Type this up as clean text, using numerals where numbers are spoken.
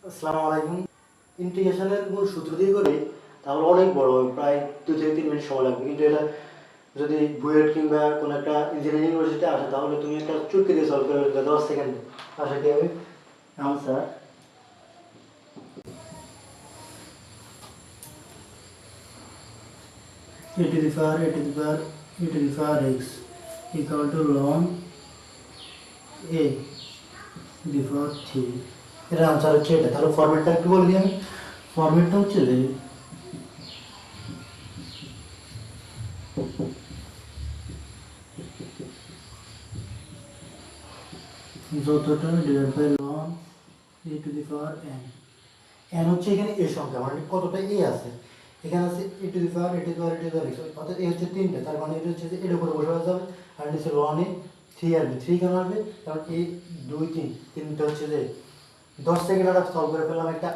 আসসালামু আলাইকুম। ইন্টিগ্রেশনের মূল সূত্র দিয়ে করি তাহলে অনেক বড় হবে, প্রায় 2 থেকে 3 মিনিট সময় লাগবে। কিন্তু এটা যদি বুয়েট কিংবা কোনো একটা ইঞ্জিনিয়ারিং ইউনিভার্সিটি আসে তাহলে তুমি একটা চুটকি দিয়ে সলভ করে ফেলবে 10 সেকেন্ডে। আশা কি হবে answer a to the power x equal to ln a to the power 3। এর আনসার হচ্ছে এটা। তাহলে ফরম্যাটটা একটু বলে দিই আমি। ফরম্যাটটা হচ্ছে যে যতটা ডিভাইড বাই লন a to the power n. N হচ্ছে এখানে এ সংখ্যা, মানে কতটা এ আছে। এখানে আছে A to the power A to the power A to the power X, অর্থাৎ এ হচ্ছে 3টে। তার মানে এটা হচ্ছে যে এর উপরে বসে যাবে। আর এটা হচ্ছে লন এ 3 আসবে। 3 কেন আসবে? কারণ এই 2 3 তিনটা হচ্ছে যে 10 সেকেন্ড আমরা সলভ করে ফেললাম একটা